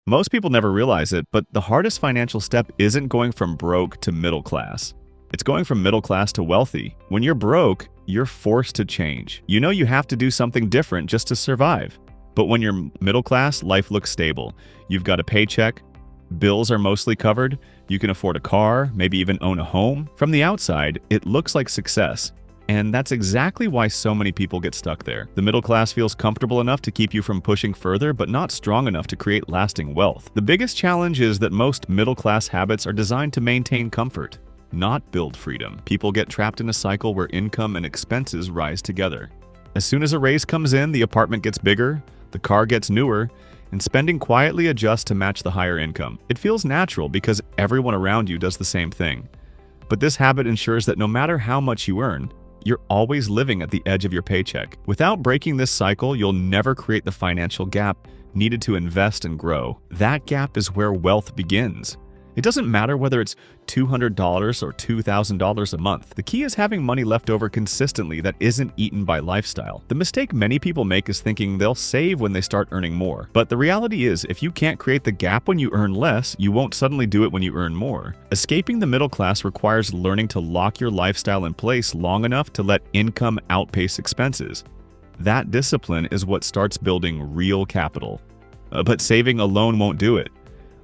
Most people never realize it, but the hardest financial step isn't going from broke to middle class. It's going from middle class to wealthy. When you're broke, you're forced to change. You know you have to do something different just to survive. But when you're middle class, life looks stable. You've got a paycheck, bills are mostly covered, you can afford a car, maybe even own a home. From the outside, it looks like success. And that's exactly why so many people get stuck there. The middle class feels comfortable enough to keep you from pushing further, but not strong enough to create lasting wealth. The biggest challenge is that most middle class habits are designed to maintain comfort, not build freedom. People get trapped in a cycle where income and expenses rise together. As soon as a raise comes in, the apartment gets bigger, the car gets newer, and spending quietly adjusts to match the higher income. It feels natural because everyone around you does the same thing. But this habit ensures that no matter how much you earn, you're always living at the edge of your paycheck. Without breaking this cycle, you'll never create the financial gap needed to invest and grow. That gap is where wealth begins. It doesn't matter whether it's $200 or $2,000 a month. The key is having money left over consistently that isn't eaten by lifestyle. The mistake many people make is thinking they'll save when they start earning more. But the reality is, if you can't create the gap when you earn less, you won't suddenly do it when you earn more. Escaping the middle class requires learning to lock your lifestyle in place long enough to let income outpace expenses. That discipline is what starts building real capital. But saving alone won't do it.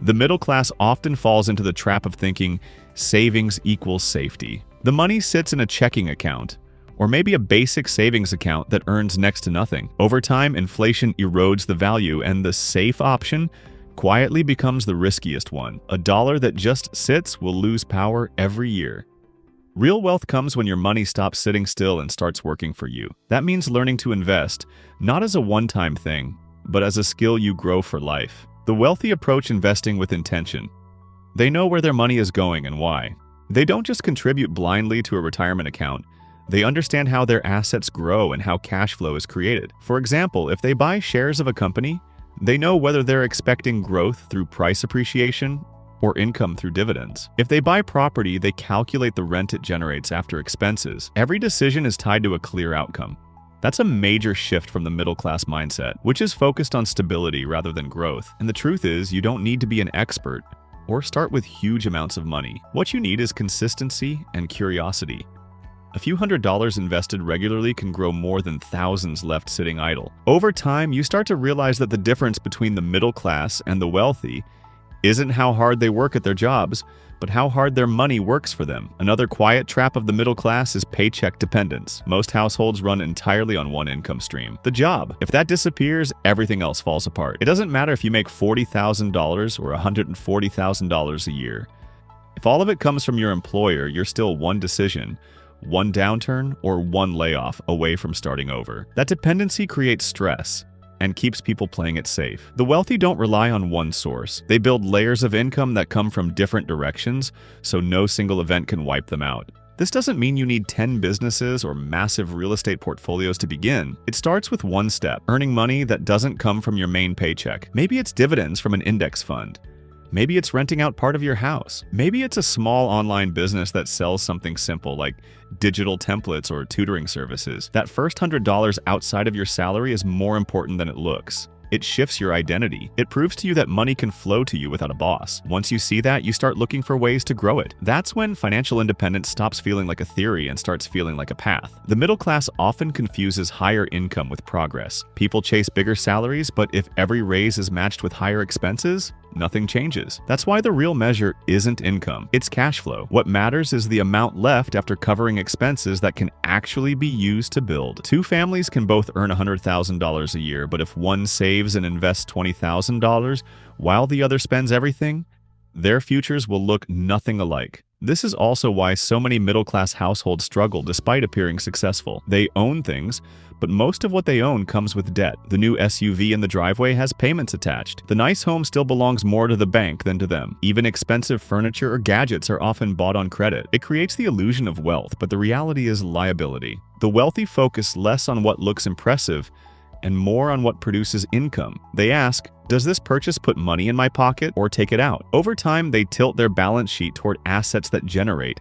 The middle class often falls into the trap of thinking savings equals safety. The money sits in a checking account, or maybe a basic savings account that earns next to nothing. Over time, inflation erodes the value, and the safe option quietly becomes the riskiest one. A dollar that just sits will lose power every year. Real wealth comes when your money stops sitting still and starts working for you. That means learning to invest, not as a one-time thing, but as a skill you grow for life. The wealthy approach investing with intention. They know where their money is going and why. They don't just contribute blindly to a retirement account. They understand how their assets grow and how cash flow is created. For example, if they buy shares of a company, they know whether they're expecting growth through price appreciation or income through dividends. If they buy property, they calculate the rent it generates after expenses. Every decision is tied to a clear outcome. That's a major shift from the middle-class mindset, which is focused on stability rather than growth. And the truth is, you don't need to be an expert or start with huge amounts of money. What you need is consistency and curiosity. A few $100s invested regularly can grow more than thousands left sitting idle. Over time, you start to realize that the difference between the middle class and the wealthy isn't how hard they work at their jobs, but how hard their money works for them. Another quiet trap of the middle class is paycheck dependence. Most households run entirely on one income stream, the job. If that disappears, everything else falls apart. It doesn't matter if you make $40,000 or $140,000 a year. If all of it comes from your employer, you're still one decision, one downturn, or one layoff away from starting over. That dependency creates stress and keeps people playing it safe. The wealthy don't rely on one source. They build layers of income that come from different directions, so no single event can wipe them out. This doesn't mean you need 10 businesses or massive real estate portfolios to begin. It starts with one step, earning money that doesn't come from your main paycheck. Maybe it's dividends from an index fund. Maybe it's renting out part of your house. Maybe it's a small online business that sells something simple like digital templates or tutoring services. That first $100 outside of your salary is more important than it looks. It shifts your identity. It proves to you that money can flow to you without a boss. Once you see that, you start looking for ways to grow it. That's when financial independence stops feeling like a theory and starts feeling like a path. The middle class often confuses higher income with progress. People chase bigger salaries, but if every raise is matched with higher expenses, nothing changes. That's why the real measure isn't income, it's cash flow. What matters is the amount left after covering expenses that can actually be used to build. Two families can both earn $100,000 a year, but if one saves and invests $20,000 while the other spends everything, their futures will look nothing alike. This is also why so many middle-class households struggle despite appearing successful. They own things, but most of what they own comes with debt. The new SUV in the driveway has payments attached. The nice home still belongs more to the bank than to them. Even expensive furniture or gadgets are often bought on credit. It creates the illusion of wealth, but the reality is liability. The wealthy focus less on what looks impressive and more on what produces income. They ask, does this purchase put money in my pocket or take it out? Over time, they tilt their balance sheet toward assets that generate,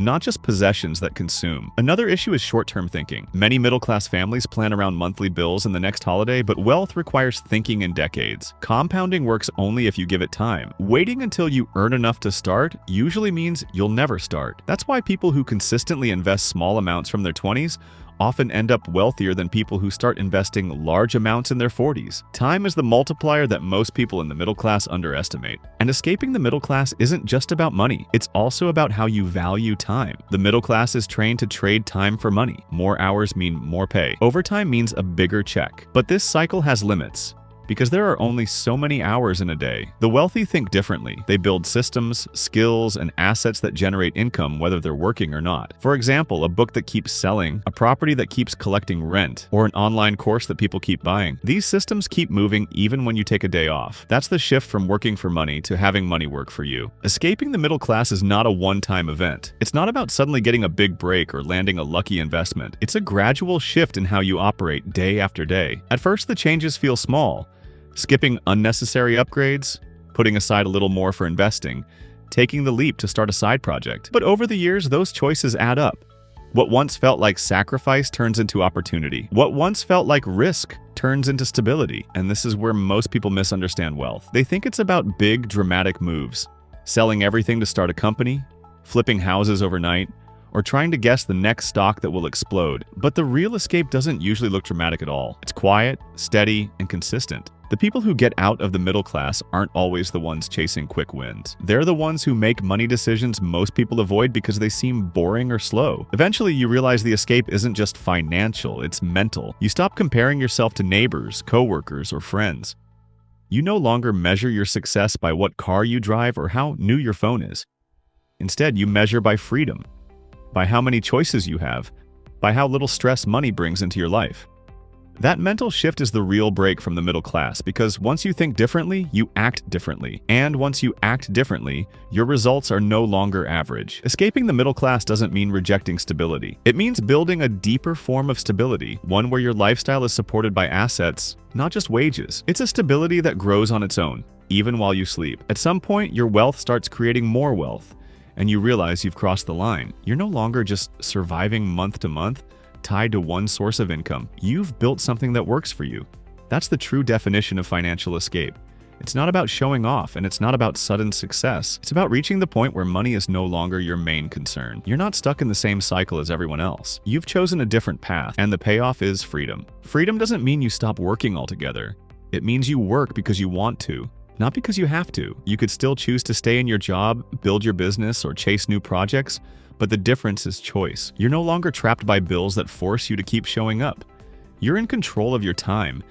not just possessions that consume. Another issue is short-term thinking. Many middle-class families plan around monthly bills and the next holiday, but wealth requires thinking in decades. Compounding works only if you give it time. Waiting until you earn enough to start usually means you'll never start. That's why people who consistently invest small amounts from their 20s often end up wealthier than people who start investing large amounts in their 40s. Time is the multiplier that most people in the middle class underestimate. And escaping the middle class isn't just about money, it's also about how you value time. The middle class is trained to trade time for money. More hours mean more pay. Overtime means a bigger check. But this cycle has limits, because there are only so many hours in a day. The wealthy think differently. They build systems, skills, and assets that generate income whether they're working or not. For example, a book that keeps selling, a property that keeps collecting rent, or an online course that people keep buying. These systems keep moving even when you take a day off. That's the shift from working for money to having money work for you. Escaping the middle class is not a one-time event. It's not about suddenly getting a big break or landing a lucky investment. It's a gradual shift in how you operate day after day. At first, the changes feel small. Skipping unnecessary upgrades, putting aside a little more for investing, taking the leap to start a side project. But over the years, those choices add up. What once felt like sacrifice turns into opportunity. What once felt like risk turns into stability. And this is where most people misunderstand wealth. They think it's about big, dramatic moves, selling everything to start a company, flipping houses overnight, or trying to guess the next stock that will explode. But the real escape doesn't usually look dramatic at all. It's quiet, steady, and consistent. The people who get out of the middle class aren't always the ones chasing quick wins. They're the ones who make money decisions most people avoid because they seem boring or slow. Eventually, you realize the escape isn't just financial, it's mental. You stop comparing yourself to neighbors, coworkers, or friends. You no longer measure your success by what car you drive or how new your phone is. Instead, you measure by freedom, by how many choices you have, by how little stress money brings into your life. That mental shift is the real break from the middle class, because once you think differently, you act differently. And once you act differently, your results are no longer average. Escaping the middle class doesn't mean rejecting stability. It means building a deeper form of stability, one where your lifestyle is supported by assets, not just wages. It's a stability that grows on its own, even while you sleep. At some point, your wealth starts creating more wealth, and you realize you've crossed the line. You're no longer just surviving month to month, tied to one source of income. You've built something that works for you. That's the true definition of financial escape. It's not about showing off, and it's not about sudden success. It's about reaching the point where money is no longer your main concern. You're not stuck in the same cycle as everyone else. You've chosen a different path, and the payoff is freedom. Freedom doesn't mean you stop working altogether. It means you work because you want to, not because you have to. You could still choose to stay in your job, build your business, or chase new projects, but the difference is choice. You're no longer trapped by bills that force you to keep showing up. You're in control of your time,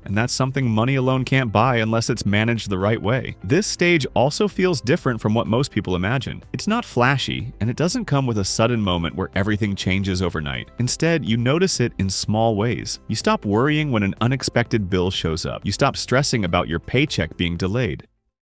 and that's something money alone can't buy unless it's managed the right way. This stage also feels different from what most people imagine. It's not flashy, and it doesn't come with a sudden moment where everything changes overnight. Instead, you notice it in small ways. You stop worrying when an unexpected bill shows up. You stop stressing about your paycheck being delayed.